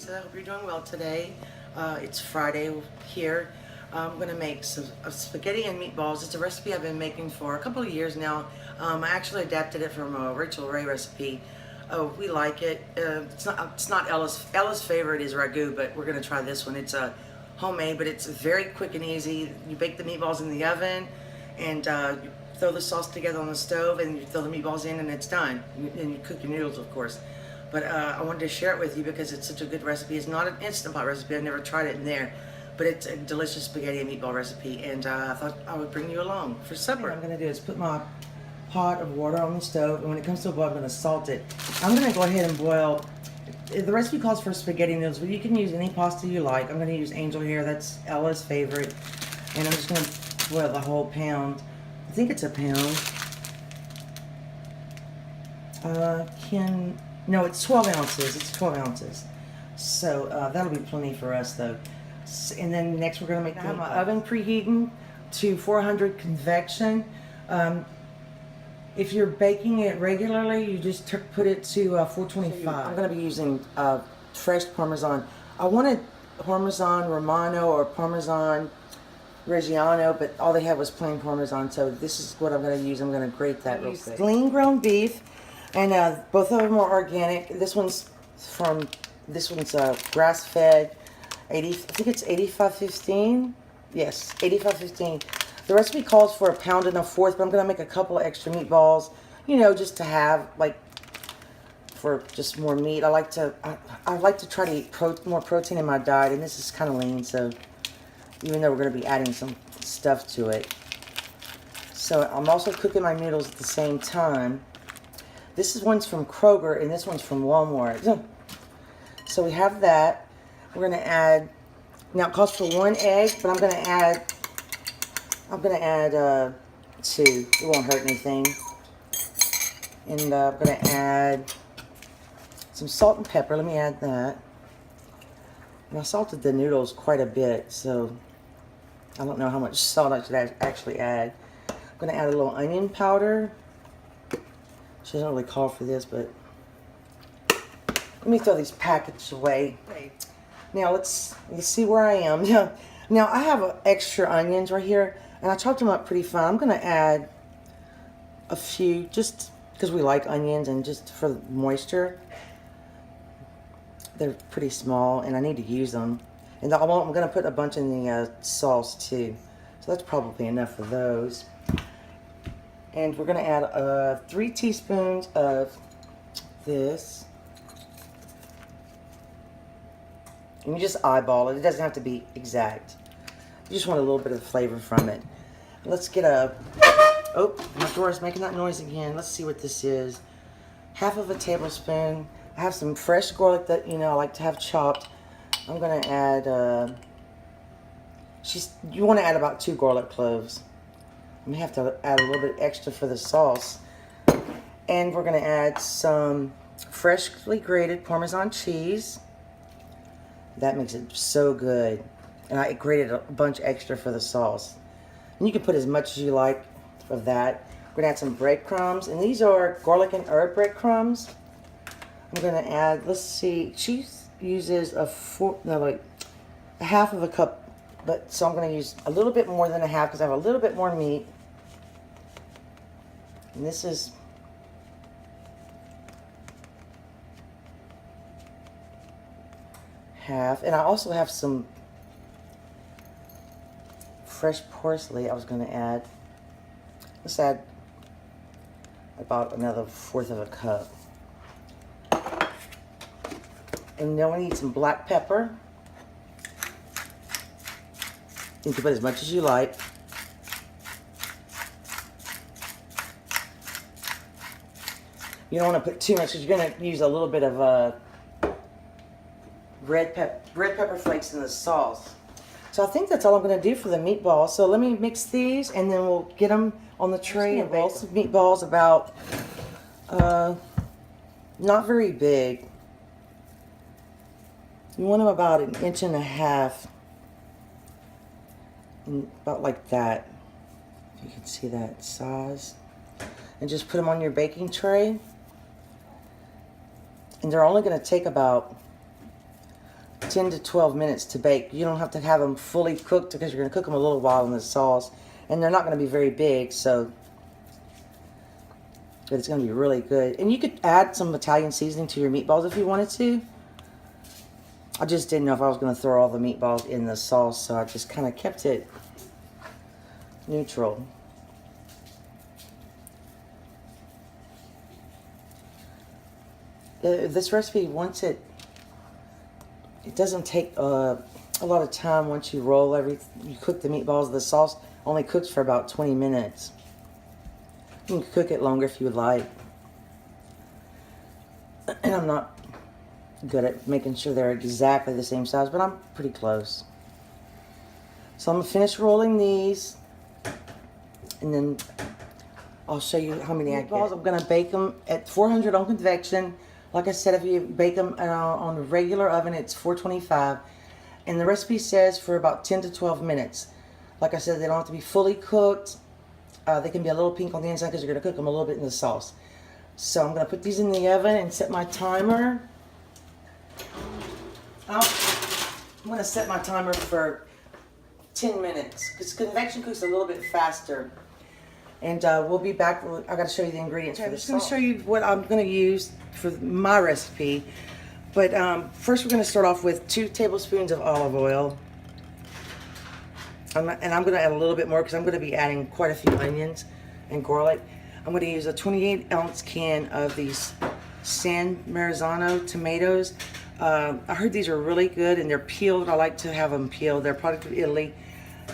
Tressa. I hope you're doing well today. It's Friday here. I'm going to make some spaghetti and meatballs. It's a recipe I've been making for a couple of years now. I actually adapted it from a Rachel Ray recipe. We like it. It's not Ella's favorite is ragu, but we're going to try this one. It's homemade, but it's very quick and easy. You bake the meatballs in the oven, and you throw the sauce together on the stove, and you throw the meatballs in, and it's done. And you cook your noodles, of course. But I wanted to share it with you because it's such a good recipe. It's not an Instant Pot recipe. I've never tried it in there. But it's a delicious spaghetti and meatball recipe. And I thought I would bring you along for supper. What I'm going to do is put my pot of water on the stove. And when it comes to a boil, I'm going to salt it. I'm going to go ahead and boil. The recipe calls for spaghetti noodles, but you can use any pasta you like. I'm going to use angel hair. That's Ella's favorite. And I'm just going to boil the whole pound. I think it's a pound. No, it's 12 ounces. It's 12 ounces. So that'll be plenty for us, though. And then next we're going to make my oven preheating to 400 convection. If you're baking it regularly, you just put it to 425. I'm going to be using fresh Parmesan. I wanted Parmesan Romano or Parmesan Reggiano, but all they had was plain Parmesan. So this is what I'm going to use. I'm going to grate that real quick. Lean ground beef. And both of them are organic. This one's grass-fed. I think it's 8515. Yes, 8515. The recipe calls for 1.25 pounds, but I'm gonna make a couple of extra meatballs. You know, just to have for just more meat. I like to try to eat more protein in my diet, and this is kind of lean. So even though we're gonna be adding some stuff to it, so I'm also cooking my noodles at the same time. This one's from Kroger, and this one's from Walmart. So we have that. We're going to add, now it calls for 1 egg, but I'm going to add 2. It won't hurt anything. And I'm going to add some salt and pepper. Let me add that. And I salted the noodles quite a bit, so I don't know how much salt I should actually add. I'm going to add a little onion powder. She doesn't really call for this, but let me throw these packets away. Now let's see where I am. Now I have extra onions right here, and I chopped them up pretty fine. I'm going to add a few just because we like onions and just for the moisture. They're pretty small, and I need to use them. And I'm going to put a bunch in the sauce too. So that's probably enough of those. And we're going to add 3 teaspoons of this. And you just eyeball it. It doesn't have to be exact. You just want a little bit of flavor from it. Let's get oh, my drawer's making that noise again. Let's see what this is. 1/2 tablespoon. I have some fresh garlic that, you know, I like to have chopped. I'm going to add, you want to add about 2 garlic cloves. I may have to add a little bit extra for the sauce. And we're going to add some freshly grated Parmesan cheese. That makes it so good. And I grated a bunch extra for the sauce. And you can put as much as you like of that. We're going to add some breadcrumbs. And these are garlic and herb breadcrumbs. I'm going to add, let's see, she uses like 1/2 cup. But so I'm going to use a little bit more than 1/2 because I have a little bit more meat. And this is half. And I also have some fresh parsley I was going to add. Let's add about another 1/4 cup. And then we need some black pepper. You can put as much as you like. You don't want to put too much because you're going to use a little bit of red pepper flakes in the sauce. So I think that's all I'm going to do for the meatballs. So let me mix these, and then we'll get them on the tray. And bake some meatballs about not very big. You want them about 1.5 inches. About like that. You can see that size. And just put them on your baking tray. And they're only going to take about 10 to 12 minutes to bake. You don't have to have them fully cooked because you're going to cook them a little while in the sauce. And they're not going to be very big, so it's going to be really good. And you could add some Italian seasoning to your meatballs if you wanted to. I just didn't know if I was going to throw all the meatballs in the sauce, so I just kind of kept it neutral. This recipe, once it doesn't take a lot of time once you roll you cook the meatballs. The sauce only cooks for about 20 minutes. You can cook it longer if you would like. And I'm not good at making sure they're exactly the same size, but I'm pretty close. So I'm gonna finish rolling these, and then I'll show you how many meatballs. I'm gonna bake them at 400 on convection. Like I said, if you bake them on a regular oven, it's 425. And the recipe says for about 10 to 12 minutes. Like I said, they don't have to be fully cooked. They can be a little pink on the inside because you're going to cook them a little bit in the sauce. So I'm going to put these in the oven and set my timer. I'm going to set my timer for 10 minutes because convection cooks a little bit faster. And we'll be back. I got to show you the ingredients for this. I'm just going to show you what I'm going to use for my recipe. But first we're going to start off with 2 tablespoons of olive oil. And I'm going to add a little bit more because I'm going to be adding quite a few onions and garlic. I'm going to use a 28-ounce can of these San Marzano tomatoes. I heard these are really good and they're peeled. I like to have them peeled. They're a product of Italy.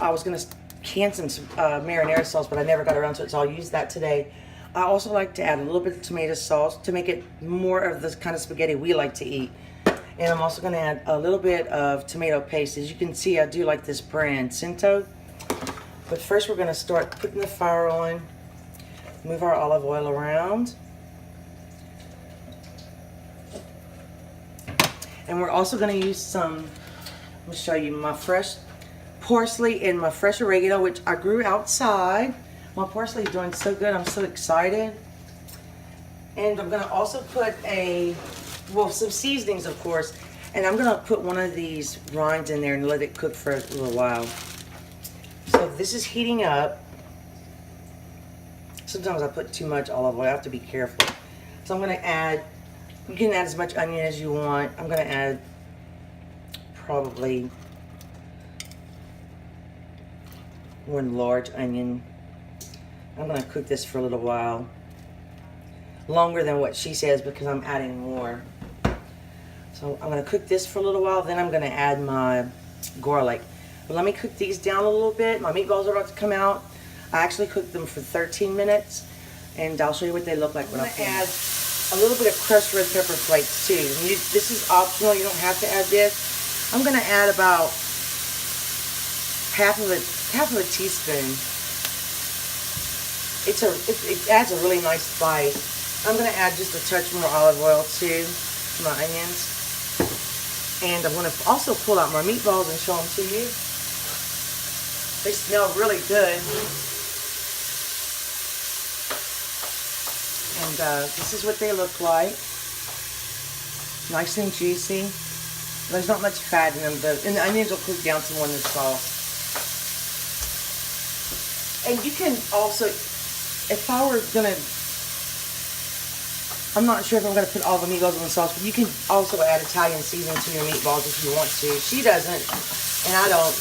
I was going to can some marinara sauce, but I never got around to it, so I'll use that today. I also like to add a little bit of tomato sauce to make it more of the kind of spaghetti we like to eat. And I'm also going to add a little bit of tomato paste. As you can see, I do like this brand, Cinto. But first we're going to start putting the fire on, move our olive oil around. And we're also going to use some, let me show you my fresh parsley and my fresh oregano, which I grew outside. My parsley is doing so good. I'm so excited. And I'm going to also put some seasonings, of course. And I'm going to put one of these rinds in there and let it cook for a little while. So this is heating up. Sometimes I put too much olive oil. I have to be careful. So I'm going to add, you can add as much onion as you want. I'm going to add probably 1 large onion. I'm going to cook this for a little while. Longer than what she says because I'm adding more. So I'm going to cook this for a little while. Then I'm going to add my garlic. But let me cook these down a little bit. My meatballs are about to come out. I actually cooked them for 13 minutes. And I'll show you what they look like when I add a little bit of crushed red pepper flakes too. This is optional. You don't have to add this. I'm going to add about half of a teaspoon. It adds a really nice spice. I'm going to add just a touch more olive oil too to my onions. And I'm going to also pull out my meatballs and show them to you. They smell really good. And this is what they look like. Nice and juicy. There's not much fat in them, and the onions will cook down some more in the sauce. And you can also, if I were gonna, I'm not sure if I'm gonna put all the meatballs in the sauce, but you can also add Italian seasoning to your meatballs if you want to. She doesn't, and I don't,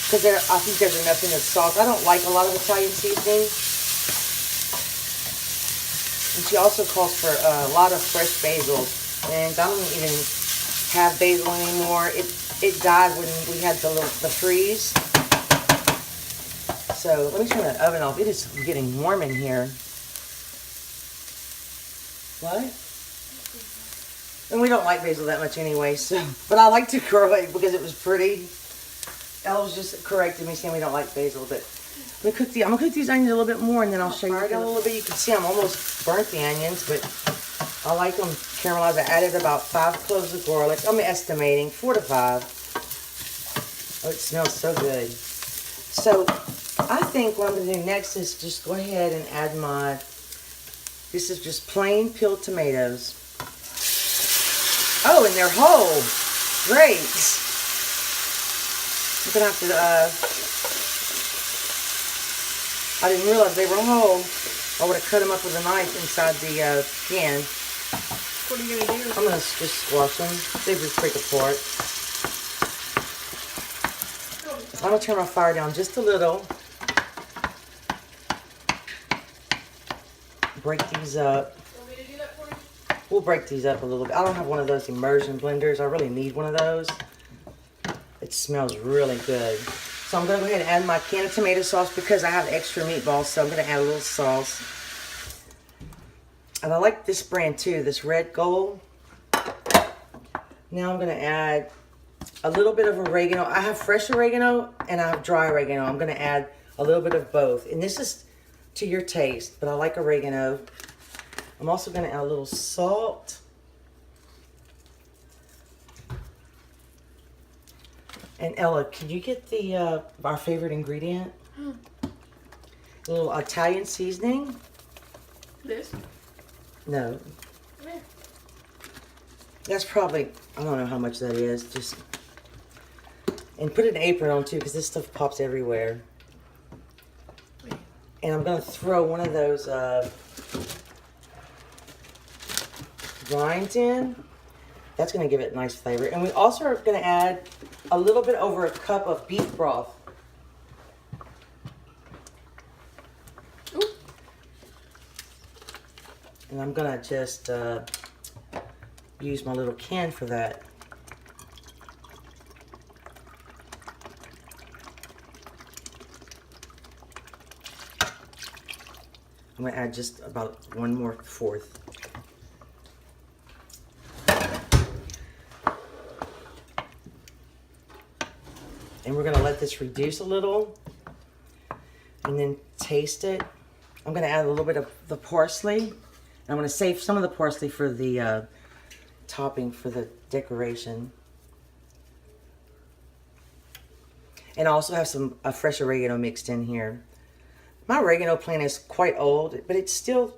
because I think there's enough in the sauce. I don't like a lot of Italian seasoning. And she also calls for a lot of fresh basil, and I don't even have basil anymore. It died when we had the freeze. So let me turn that oven off. It is getting warm in here. What? And we don't like basil that much anyway, so. But I like to curl it because it was pretty. Elle's just corrected me saying we don't like basil, but I'm gonna cook these onions a little bit more, and then I'll show you a little bit. You can see I'm almost burnt the onions, but I like them caramelized. I added about 5 cloves of garlic. I'm estimating 4 to 5. Oh, it smells so good. So I think what I'm gonna do next is just go ahead and add this is just plain peeled tomatoes. Oh, and they're whole. great. I'm gonna have to, I didn't realize they were whole. I would have cut them up with a knife inside the can. What are you gonna do? I'm gonna just squash them. They just break apart. I'm gonna turn my fire down just a little. Break these up. Want me to do that for you? We'll break these up a little bit. I don't have one of those immersion blenders. I really need one of those. It smells really good. So I'm gonna go ahead and add my can of tomato sauce because I have extra meatballs, so I'm gonna add a little sauce. And I like this brand too, this Red Gold. Now I'm gonna add a little bit of oregano. I have fresh oregano and I have dry oregano. I'm gonna add a little bit of both. And this is to your taste, but I like oregano. I'm also gonna add a little salt. And Ella, can you get the our favorite ingredient? A little Italian seasoning. This? No. Yeah. That's probably, I don't know how much that is. Just, and put an apron on too, because this stuff pops everywhere. And I'm gonna throw one of those rinds in. That's gonna give it nice flavor. And we also are gonna add a little bit over a cup of beef broth. Ooh. And I'm gonna just use my little can for that. I'm gonna add just about 1/4. And we're gonna let this reduce a little and then taste it. I'm gonna add a little bit of the parsley. And I'm gonna save some of the parsley for the topping for the decoration. And I also have some fresh oregano mixed in here. My oregano plant is quite old, but it still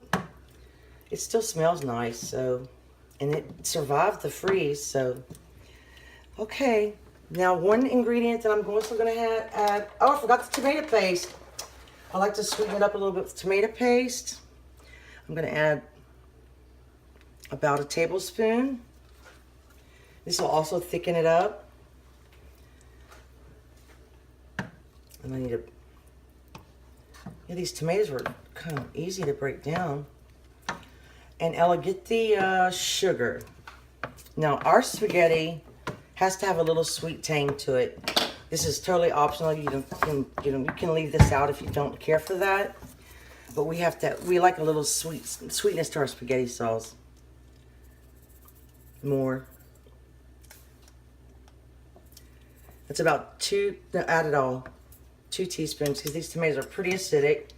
smells nice. So, and it survived the freeze. So, okay. Now, one ingredient that I'm also going to add. Oh, I forgot the tomato paste. I like to sweeten it up a little bit with tomato paste. I'm going to add about a tablespoon. This will also thicken it up. And I need to. Yeah, these tomatoes were kind of easy to break down. And Ella, get the sugar. Now, our spaghetti has to have a little sweet tang to it. This is totally optional. You can leave this out if you don't care for that. But we like a little sweetness to our spaghetti sauce. More. That's about 2, no, add it all. 2 teaspoons, because these tomatoes are pretty acidic.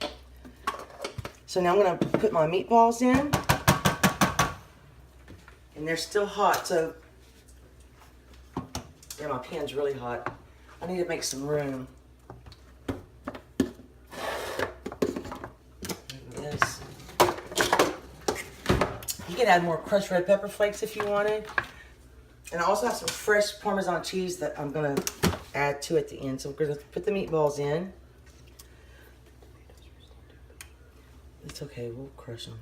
So now I'm gonna put my meatballs in. And they're still hot, so yeah, my pan's really hot. I need to make some room. This. You can add more crushed red pepper flakes if you wanted. And I also have some fresh Parmesan cheese that I'm gonna add to at the end. So we're gonna put the meatballs in. It's okay, we'll crush them.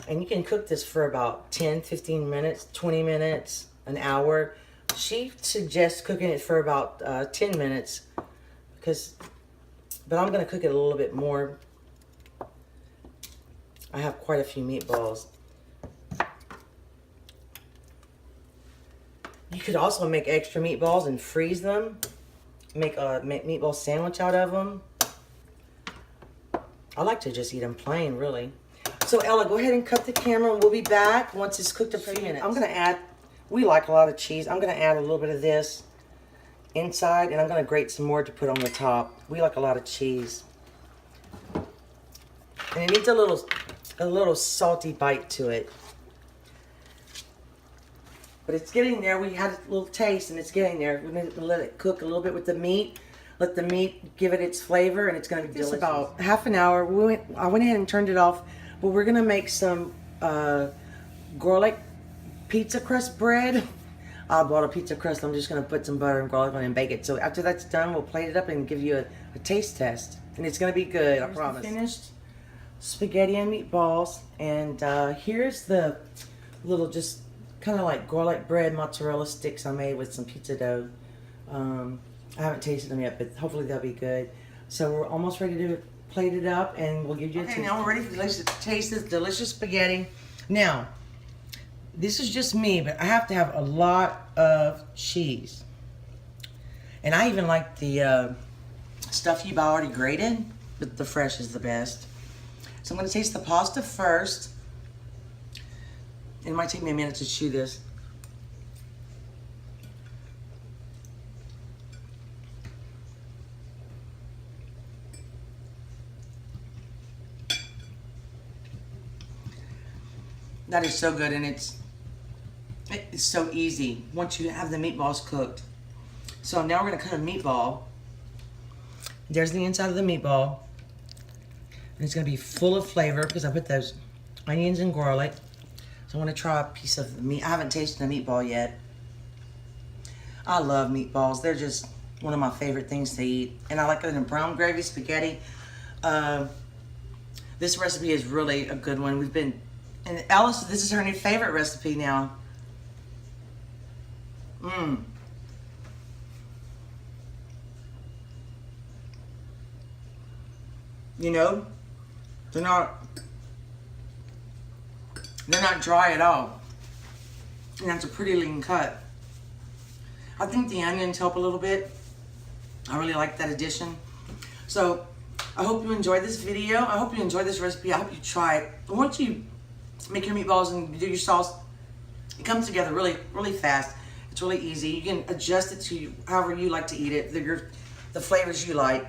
And you can cook this for about 10, 15 minutes, 20 minutes, an hour. She suggests cooking it for about 10 minutes, but I'm gonna cook it a little bit more. I have quite a few meatballs. You could also make extra meatballs and freeze them. Make a meatball sandwich out of them. I like to just eat them plain, really. So Ella, go ahead and cut the camera. We'll be back once it's cooked a few minutes. I'm gonna add, we like a lot of cheese. I'm gonna add a little bit of this inside, and I'm gonna grate some more to put on the top. We like a lot of cheese. And it needs a little salty bite to it. But it's getting there. We had a little taste and it's getting there. We're going to let it cook a little bit with the meat. Let the meat give it its flavor, and it's going to be delicious. About half an hour. I went ahead and turned it off. But we're going to make some garlic pizza crust bread. I bought a pizza crust. I'm just going to put some butter and garlic on it and bake it. So after that's done, we'll plate it up and give you a taste test. And it's going to be good, I promise. Finished spaghetti and meatballs. And here's the little just kind of like garlic bread mozzarella sticks I made with some pizza dough. I haven't tasted them yet, but hopefully they'll be good. So we're almost ready to plate it up, and we'll give you a taste. Okay, now we're ready for to taste this delicious spaghetti. Now, this is just me, but I have to have a lot of cheese. And I even like the stuff you've already grated, but the fresh is the best. So I'm going to taste the pasta first. It might take me a minute to chew this. That is so good, and it's so easy once you have the meatballs cooked. So now we're gonna cut a meatball. There's the inside of the meatball. And it's gonna be full of flavor because I put those onions and garlic. So I wanna try a piece of the meat. I haven't tasted the meatball yet. I love meatballs. They're just one of my favorite things to eat. And I like it in brown gravy spaghetti. This recipe is really a good one. And Alice, this is her new favorite recipe now. You know, they're not dry at all. And that's a pretty lean cut. I think the onions help a little bit. I really like that addition. So I hope you enjoyed this video. I hope you enjoyed this recipe. I hope you try it. Once you make your meatballs and do your sauce, it comes together really, really fast. It's really easy. You can adjust it to however you like to eat it, the flavors you like.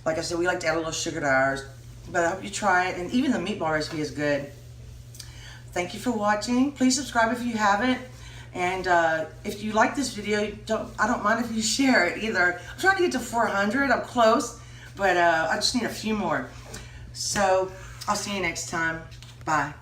Like I said, we like to add a little sugar to ours. But I hope you try it. And even the meatball recipe is good. Thank you for watching. Please subscribe if you haven't. And if you like this video, I don't mind if you share it either. I'm trying to get to 400. I'm close. But I just need a few more. So I'll see you next time. Bye.